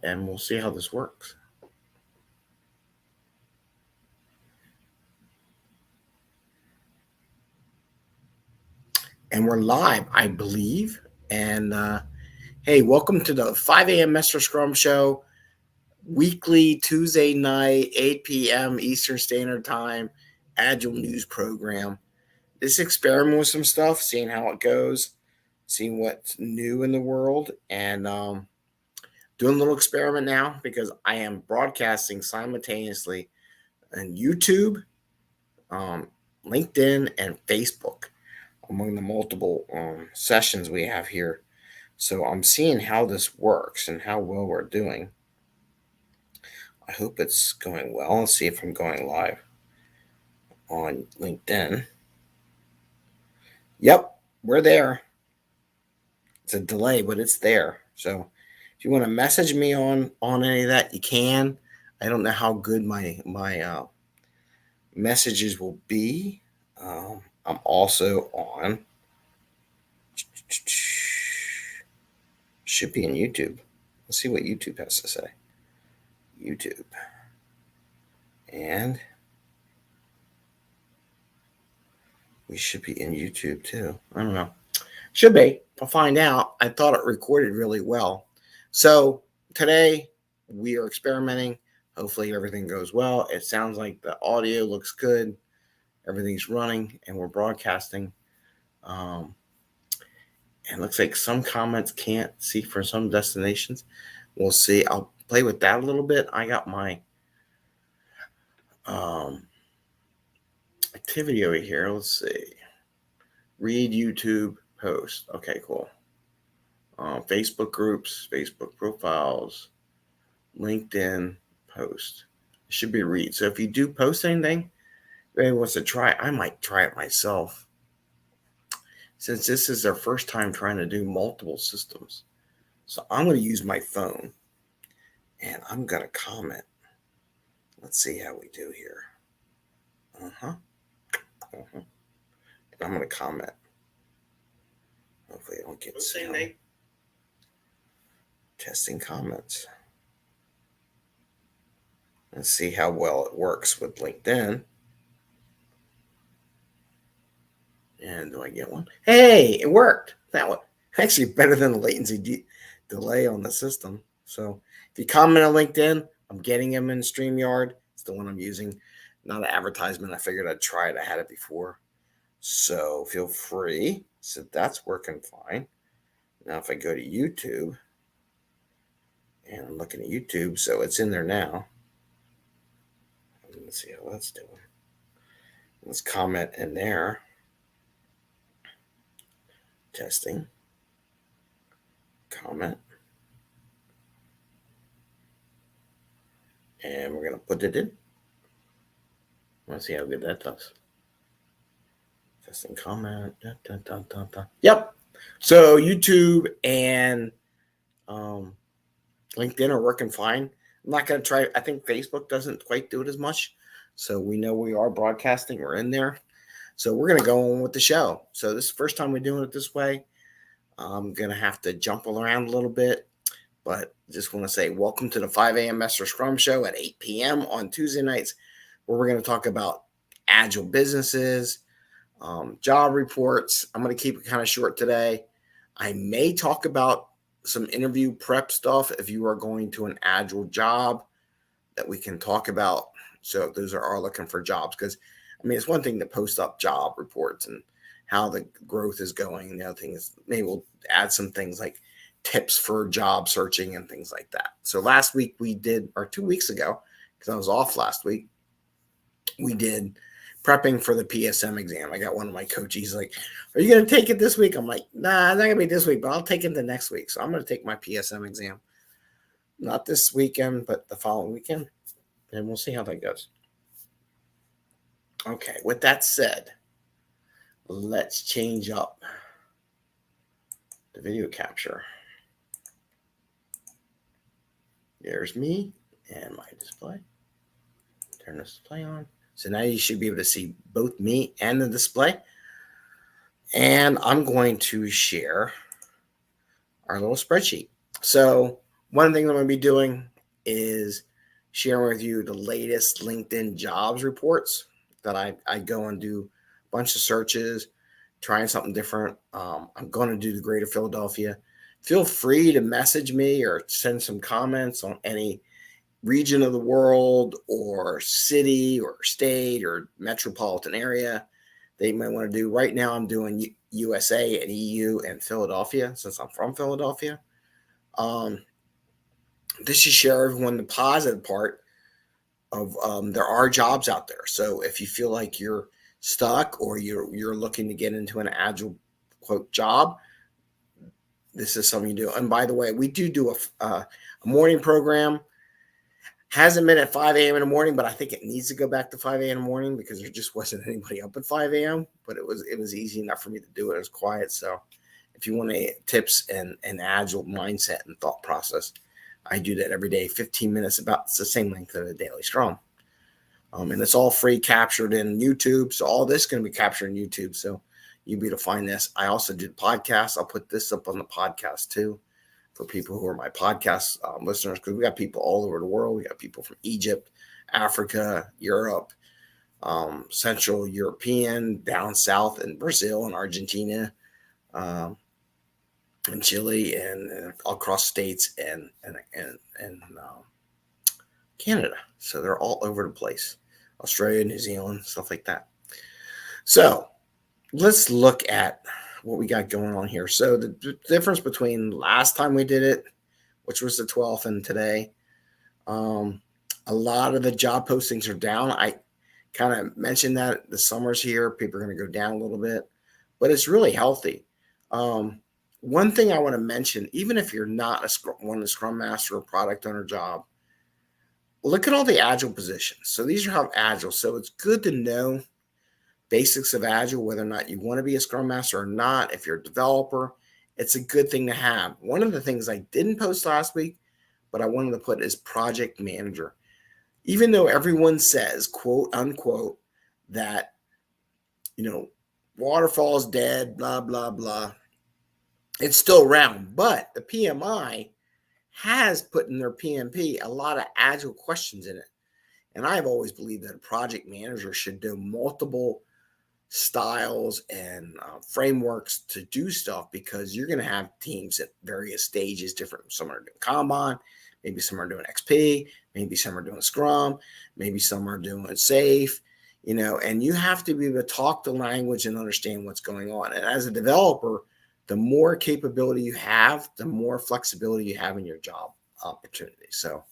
and we'll see how this works. And we're live, I believe. And hey, welcome to the 5 a.m. Mester Scrum show, weekly Tuesday night, 8 p.m. Eastern Standard Time, Agile news program. This experiment with some stuff, seeing how it goes, seeing what's new in the world, and doing a little experiment now because I am broadcasting simultaneously on YouTube, um, LinkedIn, and Facebook among the multiple sessions we have here. So I'm seeing how this works and how well we're doing. I hope it's going well. Let's see if I'm going live on LinkedIn. Yep, we're there. It's a delay, but it's there. So if you want to message me on any of that, you can. I don't know how good my messages will be. I'm also on. Should be in YouTube. Let's see what YouTube has to say. YouTube. And we should be in YouTube too. I don't know. Should be. I'll find out. I thought it recorded really well. So today we are experimenting. Hopefully everything goes well. It sounds like the audio looks good. Everything's running and we're broadcasting. And looks like some comments can't see for some destinations. We'll see. I'll play with that a little bit. I got my activity over here. Let's see. Read YouTube post. Okay, cool. Facebook groups, Facebook profiles, LinkedIn post. It should be read. So if you do post anything, if anyone wants to try, I might try it myself. Since this is their first time trying to do multiple systems. So I'm going to use my phone and I'm going to comment. Let's see how we do here. And I'm going to comment. Hopefully I don't get spam. Testing comments. Let's see how well it works with LinkedIn. And do I get one? Hey, it worked. That one actually better than the latency delay on the system. So if you comment on LinkedIn, I'm getting them in StreamYard. It's the one I'm using. Not an advertisement. I figured I'd try it. I had it before. So feel free. So that's working fine. Now if I go to YouTube, and I'm looking at YouTube, so it's in there now. Let's see how that's doing. Let's comment in there. Testing. Comment. And we're going to put it in. Let's see how good that does. Testing comment. Yep. So YouTube and LinkedIn are working fine. I'm not going to try. I think Facebook doesn't quite do it as much. So we know we are broadcasting. We're in there. So we're going to go on with the show. So this is the first time we're doing it this way. I'm going to have to jump around a little bit. But just want to say welcome to the 5 a.m. Mester Scrum show at 8 p.m. on Tuesday nights, where we're going to talk about agile businesses, job reports. I'm going to keep it kind of short today. I may talk about some interview prep stuff if you are going to an agile job that we can talk about. So those are looking for jobs, because I mean, it's one thing to post up job reports and how the growth is going. The other thing is maybe we'll add some things like tips for job searching and things like that. So last week we did, or 2 weeks ago, because I was off last week, we did prepping for the PSM exam. I got one of my coaches like, are you going to take it this week? I'm like, nah, it's not going to be this week, but I'll take it the next week. So I'm going to take my PSM exam. Not this weekend, but the following weekend. And we'll see how that goes. Okay, with that said, let's change up the video capture. There's me and my display. Turn the display on. So now you should be able to see both me and the display. And I'm going to share our little spreadsheet. So One thing I'm going to be doing is sharing with you the latest LinkedIn jobs reports that I go and do a bunch of searches, trying something different. I'm going to do the Greater Philadelphia. Feel free to message me or send some comments on any region of the world or city or state or metropolitan area that you might want to do. Right now, I'm doing USA and EU and Philadelphia since I'm from Philadelphia. This should share everyone the positive part of there are jobs out there. So if you feel like you're stuck or you're looking to get into an agile quote job, this is something you do. And by the way, we do a morning program. Hasn't been at 5 a.m. in the morning, but I think it needs to go back to 5 a.m. in the morning because there just wasn't anybody up at 5 a.m. But it was easy enough for me to do it. It was quiet. So if you want tips and agile mindset and thought process, I do that every day, 15 minutes, it's the same length of a daily Scrum. And it's all free, captured in YouTube. So all this is going to be captured in YouTube. So you'll be able to find this. I also did podcasts. I'll put this up on the podcast too for people who are my podcast listeners, because we got people all over the world. We got people from Egypt, Africa, Europe, Central European, down south in Brazil and Argentina, and Chile, and across states and Canada. So they're all over the place. Australia, New Zealand, stuff like that. So let's look at what we got going on here. So the difference between last time we did it, which was the 12th, and today, a lot of the job postings are down. I kind of mentioned that the summer's here. People are going to go down a little bit, but it's really healthy. One thing I want to mention, even if you're not one of the Scrum Master or product owner job, look at all the Agile positions. So these are how Agile. So it's good to know basics of Agile, whether or not you want to be a Scrum Master or not. If you're a developer, it's a good thing to have. One of the things I didn't post last week, but I wanted to put is project manager. Even though everyone says, quote unquote, that, waterfall is dead, blah, blah, blah, it's still around. But the PMI has put in their PMP a lot of Agile questions in it. And I've always believed that a project manager should do multiple styles and frameworks to do stuff, because you're going to have teams at various stages, different. Some are doing Kanban, maybe some are doing XP, maybe some are doing Scrum, maybe some are doing Safe, and you have to be able to talk the language and understand what's going on. And as a developer, the more capability you have, the more flexibility you have in your job opportunity. So,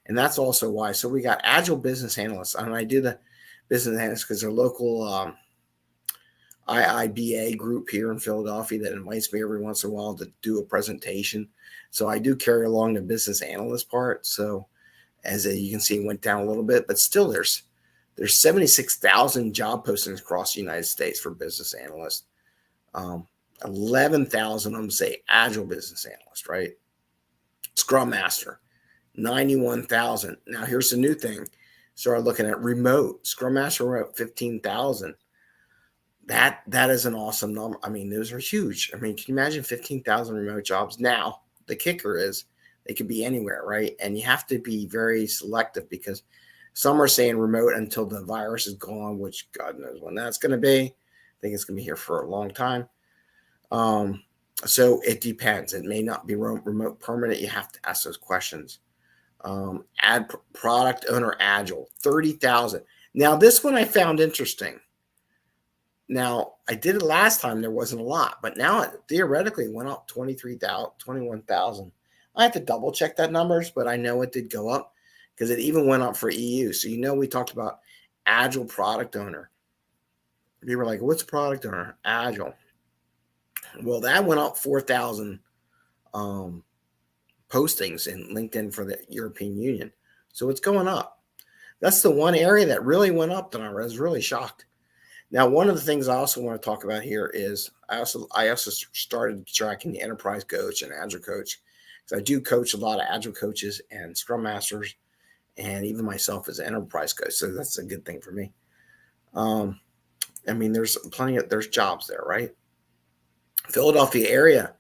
and that's also why. So we got Agile business analysts, and I do the business analysts because they're local IIBA group here in Philadelphia that invites me every once in a while to do a presentation. So I do carry along the business analyst part. So you can see, it went down a little bit, but still there's 76,000 job postings across the United States for business analysts. 11,000 of them say Agile business analyst, right? Scrum Master, 91,000. Now here's the new thing. Start looking at remote. Scrum Master, we're at 15,000. That is an awesome number. I mean, those are huge. I mean, can you imagine 15,000 remote jobs? Now, the kicker is they could be anywhere, right? And you have to be very selective, because some are saying remote until the virus is gone, which God knows when that's going to be. I think it's going to be here for a long time. So it depends. It may not be remote permanent. You have to ask those questions. Add product owner Agile, 30,000. Now, this one I found interesting. Now, I did it last time. There wasn't a lot, but now it theoretically went up 23,000, 21,000. I have to double check that numbers, but I know it did go up because it even went up for EU. So, we talked about Agile product owner. People were like, what's product owner? Agile. Well, that went up 4,000 postings in LinkedIn for the European Union. So it's going up. That's the one area that really went up that I was really shocked. Now, one of the things I also want to talk about here is I also started tracking the enterprise coach and Agile coach, because I do coach a lot of Agile coaches and Scrum Masters, and even myself as an enterprise coach. So that's a good thing for me. There's jobs there, right? Philadelphia area.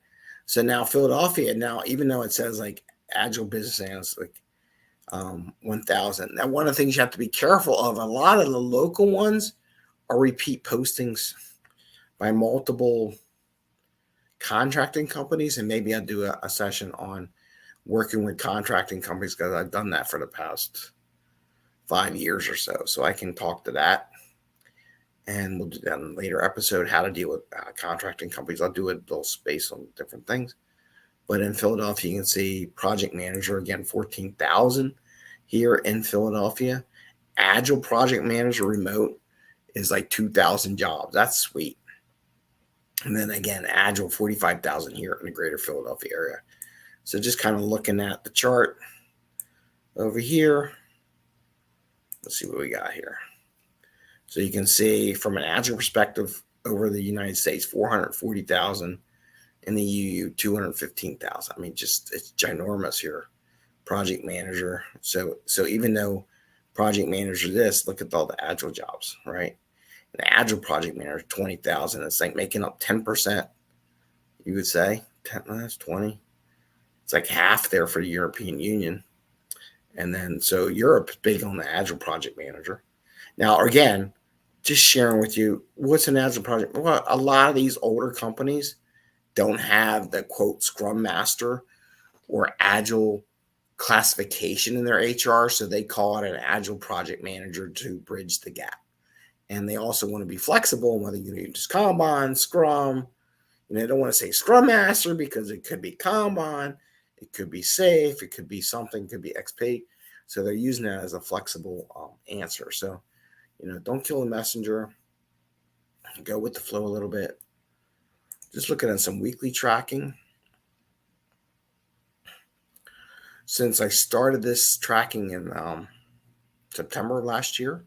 So now Philadelphia, even though it says like Agile Business Analyst, like 1,000. Now, one of the things you have to be careful of, a lot of the local ones are repeat postings by multiple contracting companies, and maybe I'll do a session on working with contracting companies because I've done that for the past 5 years or so. So I can talk to that, and we'll do that in a later episode, how to deal with contracting companies. I'll do a little space on different things. But in Philadelphia, you can see project manager, again, 14,000 here in Philadelphia. Agile project manager remote is like 2,000 jobs. That's sweet. And then again, Agile 45,000 here in the greater Philadelphia area. So just kind of looking at the chart over here. Let's see what we got here. So you can see from an Agile perspective over the United States, 440,000. In the EU, 215,000. I mean, just it's ginormous here. Project manager. So even though project manager this, look at all the Agile jobs, right? An Agile project manager, 20,000. It's like making up 10%. You would say 10. That's 20. It's like half there for the European Union. And then so Europe is big on the Agile project manager. Now again, just sharing with you what's an Agile project. Well, a lot of these older companies don't have the quote Scrum Master or Agile classification in their HR, so they call it an Agile project manager to bridge the gap. And they also want to be flexible, whether you use Kanban, Scrum. They don't want to say Scrum Master because it could be Kanban, it could be SAFe, it could be something, it could be XP. So they're using that as a flexible answer. So, don't kill the messenger. Go with the flow a little bit. Just looking at some weekly tracking. Since I started this tracking in September of last year,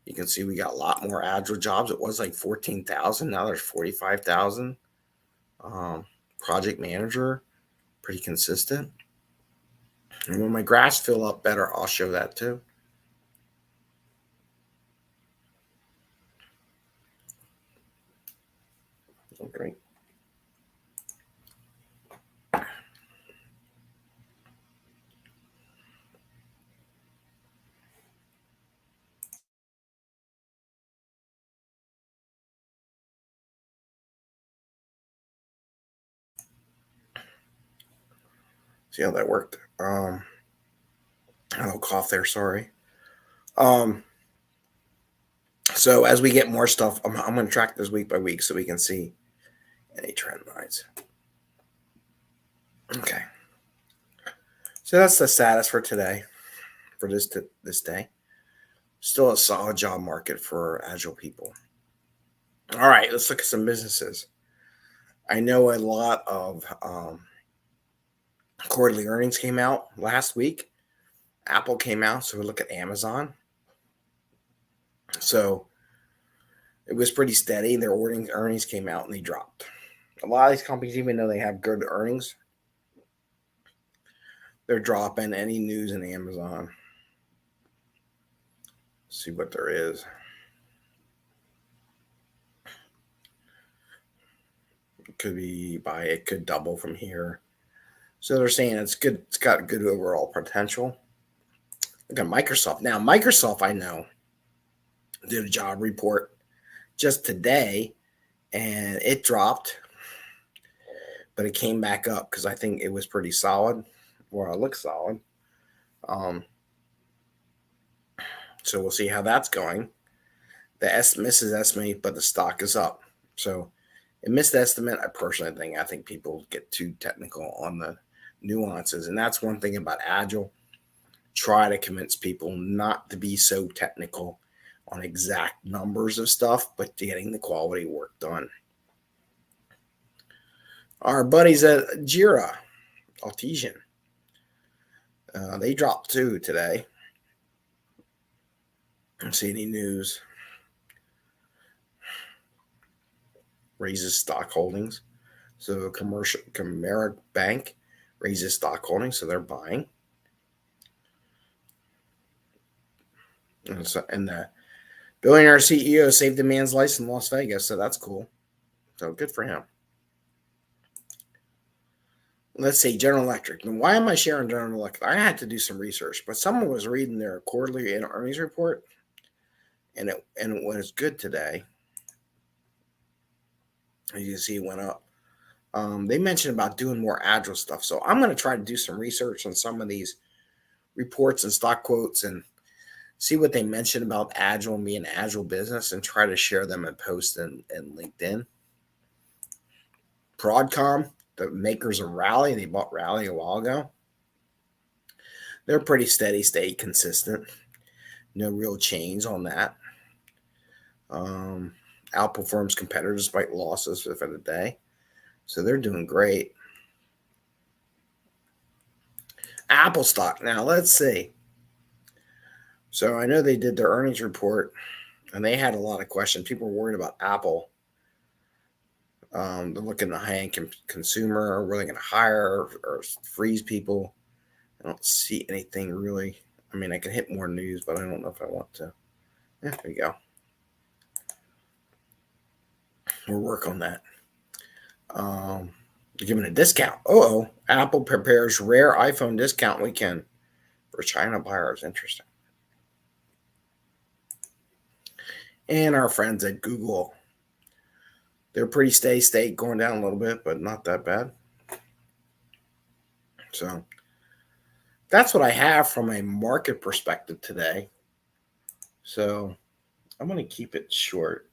you can see we got a lot more Agile jobs. It was like 14,000. Now there's 45,000. Project manager, pretty consistent. And when my graphs fill up better, I'll show that too. Okay. See how that worked. A little cough there, sorry. So as we get more stuff, I'm going to track this week by week so we can see any trend lines. Okay. So that's the status for today, for this day. Still a solid job market for Agile people. All right, let's look at some businesses. I know a lot of quarterly earnings came out last week. Apple came out, so we look at Amazon. So it was pretty steady. Their earnings came out and they dropped. A lot of these companies, even though they have good earnings, they're dropping. Any news in Amazon. Let's see what there is. It could be it could double from here. So they're saying it's good. It's got good overall potential. Look at Microsoft. Now, Microsoft, I know, did a job report just today, and it dropped, but it came back up because I think it was pretty solid, or it looks solid. So we'll see how that's going. The misses estimate, but the stock is up. So it missed the estimate. I think people get too technical on the nuances, and that's one thing about Agile. Try to convince people not to be so technical on exact numbers of stuff, but getting the quality work done. Our buddies at Jira, Altigen, they dropped too today. I don't see any news. Raises stock holdings. So Comerica Bank raises stock holdings, so they're buying. And the billionaire CEO saved a man's life in Las Vegas, so that's cool. So good for him. let's say General Electric. And why am I sharing General Electric? I had to do some research, but someone was reading their quarterly earnings report, and it was good today. As you can see, it went up. They mentioned about doing more agile stuff, so I'm going to try to do some research on some of these reports and stock quotes and see what they mention about agile and being an agile business, and try to share them and post in LinkedIn. Broadcom, the makers of Rally, they bought Rally a while ago. They're pretty steady state, consistent. No real change on that. Outperforms competitors despite losses for the day. So they're doing great. Apple stock. Now let's see. So I know they did their earnings report and they had a lot of questions. People were worried about Apple. They're looking at high-end consumer. Are really going to hire or freeze people? I don't see anything really. I mean, I can hit more news, but I don't know if I want to. Yeah, there you go. We'll work on that. They're giving a discount. Apple prepares rare iPhone discount weekend for China buyers. Interesting. And our friends at Google, they're pretty steady state, going down a little bit, but not that bad. So that's what I have from a market perspective today. So I'm going to keep it short.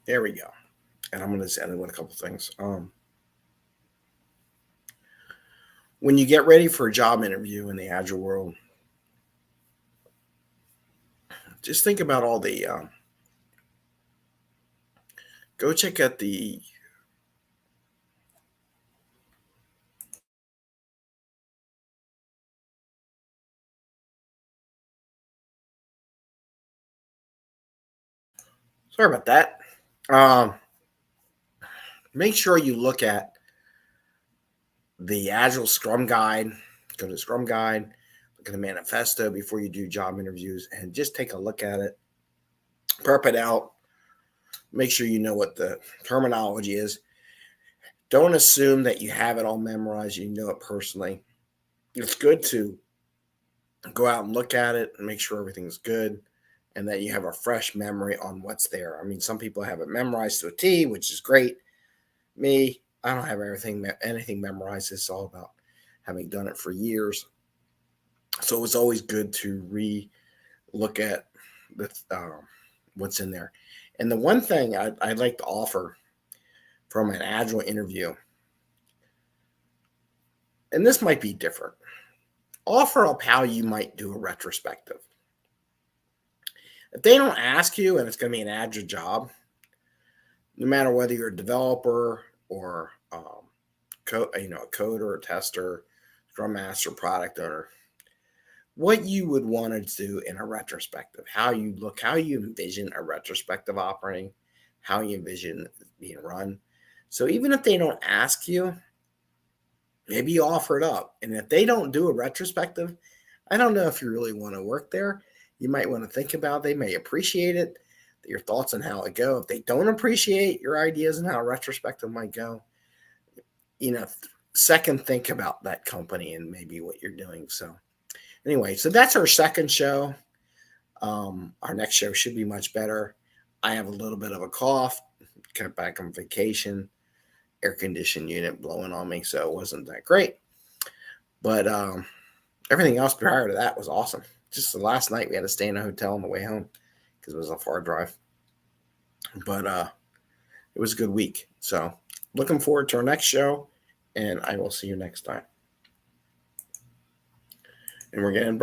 There we go. And I'm going to just end it with a couple things. When you get ready for a job interview in the Agile world, just think about all the go check out the sorry about that. Make sure you look at the Agile Scrum Guide. Go to the Scrum Guide, look at the manifesto before you do job interviews, and just take a look at it. Prep it out. Make sure you know what the terminology is. Don't assume that you have it all memorized. You know it personally. It's good to go out and look at it and make sure everything's good and that you have a fresh memory on what's there. I mean, some people have it memorized to a T, which is great. Me, I don't have anything memorized. It's all about having done it for years. So it's always good to look at what's in there. And the one thing I'd like to offer from an Agile interview, and this might be different, offer up how you might do a retrospective. If they don't ask you and it's going to be an Agile job, no matter whether you're a developer or a coder, a tester, Scrum Master, product owner, what you would want to do in a retrospective, how you envision a retrospective operating, how you envision it being run. So even if they don't ask you, maybe you offer it up. And if they don't do a retrospective, I don't know if you really want to work there. You might want to think about it. They may appreciate it, your thoughts on how it go. If they don't appreciate your ideas and how a retrospective might go, second think about that company and maybe what you're doing. So anyway, so that's our second show. Our next show should be much better. I have a little bit of a cough, got back on vacation, air conditioned unit blowing on me, so it wasn't that great. But everything else prior to that was awesome. Just the last night we had to stay in a hotel on the way home because it was a far drive. But it was a good week. So looking forward to our next show, and I will see you next time. And we're getting